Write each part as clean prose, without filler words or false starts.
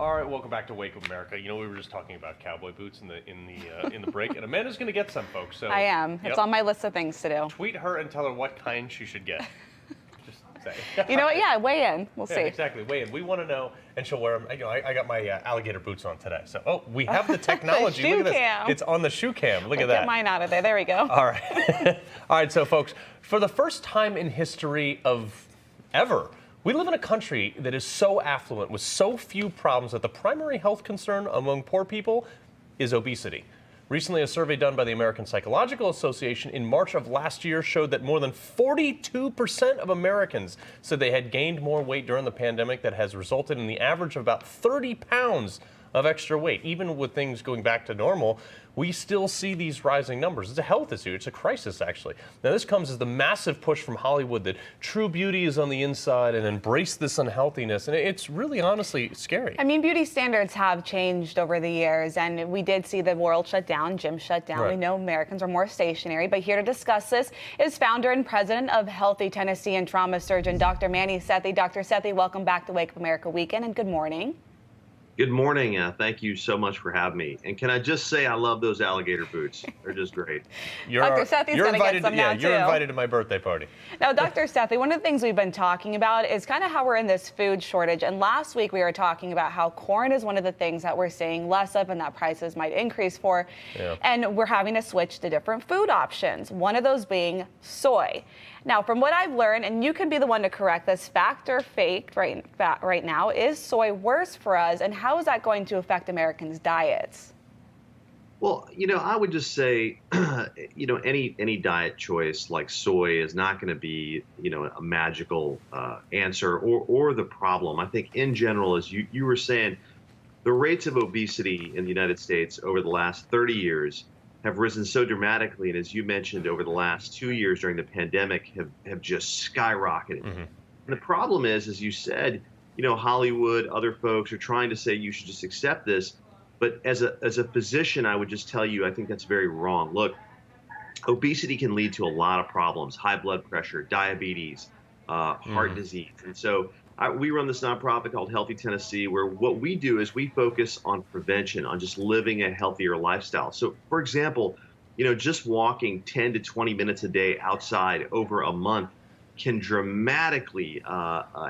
All right, welcome back to Wake Up America. You know, we were just talking about cowboy boots in the break, and Amanda's going to get some, folks. So I am. It's on my list of things to do. Tweet her and tell her what kind she should get. Just say. You know what? Yeah, weigh in. We'll see. Exactly, weigh in. We want to know, and she'll wear them. You know, I got my alligator boots on today. So, we have the technology. The Look at cam. this. It's on the shoe cam. Look at that. Get mine out of there. There we go. All right. All right, so folks, for the first time in history of ever, we live in a country that is so affluent with so few problems that the primary health concern among poor people is obesity. Recently, a survey done by the American Psychological Association in March of last year showed that more than 42% of Americans said they had gained more weight during the pandemic. That has resulted in the average of about 30 pounds of extra weight. Even with things going back to normal, we still see these rising numbers. It's a health issue. It's a crisis, actually. Now, this comes as the massive push from Hollywood that true beauty is on the inside and embrace this unhealthiness. And it's really, honestly, scary. I mean, beauty standards have changed over the years, and we did see the world shut down, gyms shut down. Right. We know Americans are more stationary, but here to discuss this is founder and president of Healthy Tennessee and trauma surgeon, Dr. Manny Sethi. Dr. Sethi, welcome back to Wake Up America Weekend, and good morning. Good morning. Thank you so much for having me. And can I just say I love those alligator boots. They're just great. Dr. Sethi's going to get some now, too. You're invited to my birthday party. Now, Dr. Sethi, one of the things we've been talking about is kind of how we're in this food shortage. And last week we were talking about how corn is one of the things that we're seeing less of and that prices might increase for. Yeah. And we're having to switch to different food options, one of those being soy. Now, from what I've learned, and you can be the one to correct this, fact or fake right now, is soy worse for us, and how is that going to affect Americans' diets? Well, you know, I would just say, you know, any diet choice like soy is not going to be, you know, a magical answer or the problem. I think in general, as you were saying, the rates of obesity in the United States over the last 30 years have risen so dramatically, and as you mentioned, over the last 2 years during the pandemic have just skyrocketed. Mm-hmm. And the problem is, as you said, you know, Hollywood, other folks are trying to say you should just accept this, but as a physician, I would just tell you, I think that's very wrong. Look, obesity can lead to a lot of problems: high blood pressure, diabetes, heart disease, and so we run this nonprofit called Healthy Tennessee, where what we do is we focus on prevention, on just living a healthier lifestyle. So, for example, you know, just walking 10 to 20 minutes a day outside over a month can dramatically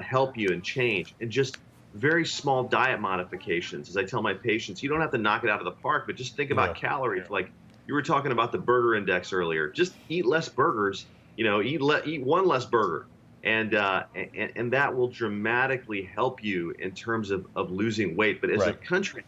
help you and change. And just very small diet modifications. As I tell my patients, you don't have to knock it out of the park, but just think about calories. Like you were talking about the burger index earlier. Just eat less burgers. You know, eat one less burger. And that will dramatically help you in terms of losing weight. But as a country,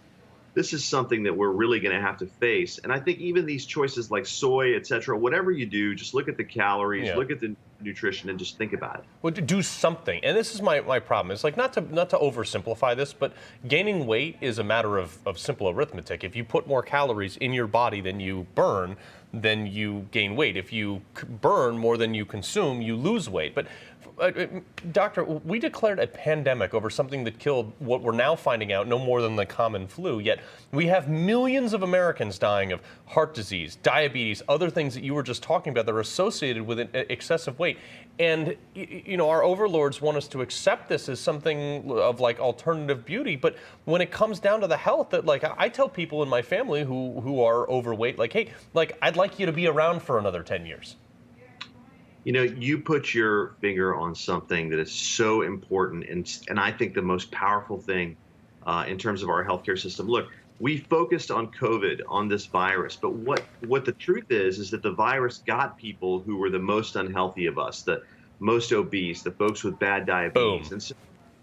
this is something that we're really going to have to face. And I think even these choices like soy, et cetera, whatever you do, just look at the calories, look at the nutrition, and just think about it. Well, to do something. And this is my problem. It's like not to oversimplify this, but gaining weight is a matter of simple arithmetic. If you put more calories in your body than you burn, then you gain weight. If you burn more than you consume, you lose weight. But Doctor, we declared a pandemic over something that killed what we're now finding out no more than the common flu, yet we have millions of Americans dying of heart disease, diabetes, other things that you were just talking about that are associated with excessive weight. And, you know, our overlords want us to accept this as something of like alternative beauty. But when it comes down to the health, that like I tell people in my family who are overweight, like, hey, like I'd like you to be around for another 10 years. You know, you put your finger on something that is so important, and I think the most powerful thing in terms of our healthcare system. Look, we focused on COVID, on this virus, but what the truth is that the virus got people who were the most unhealthy of us, the most obese, the folks with bad diabetes. Boom. And so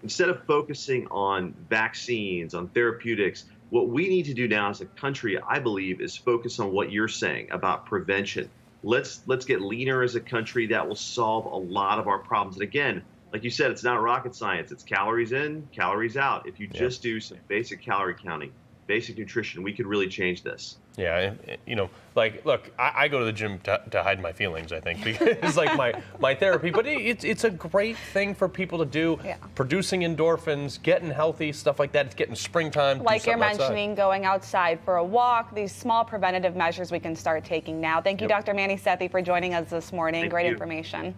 instead of focusing on vaccines, on therapeutics, what we need to do now as a country, I believe, is focus on what you're saying about prevention. Let's get leaner as a country. That will solve a lot of our problems. And again, like you said, it's not rocket science. It's calories in, calories out. If you just do some basic calorie counting, basic nutrition, we could really change this. Yeah, you know, like, look, I go to the gym to hide my feelings, I think, because it's like my therapy. But it's a great thing for people to do, producing endorphins, getting healthy, stuff like that. It's getting springtime. Like you're mentioning, going outside for a walk, these small preventative measures we can start taking now. Thank you, Dr. Manny Sethi, for joining us this morning. Great information.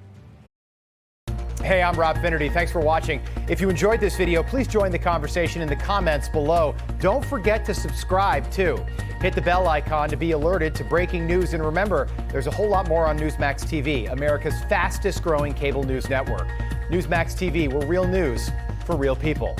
Hey, I'm Rob Finnerty. Thanks for watching. If you enjoyed this video, please join the conversation in the comments below. Don't forget to subscribe, too. Hit the bell icon to be alerted to breaking news. And remember, there's a whole lot more on Newsmax TV, America's fastest growing cable news network. Newsmax TV, we're real news for real people.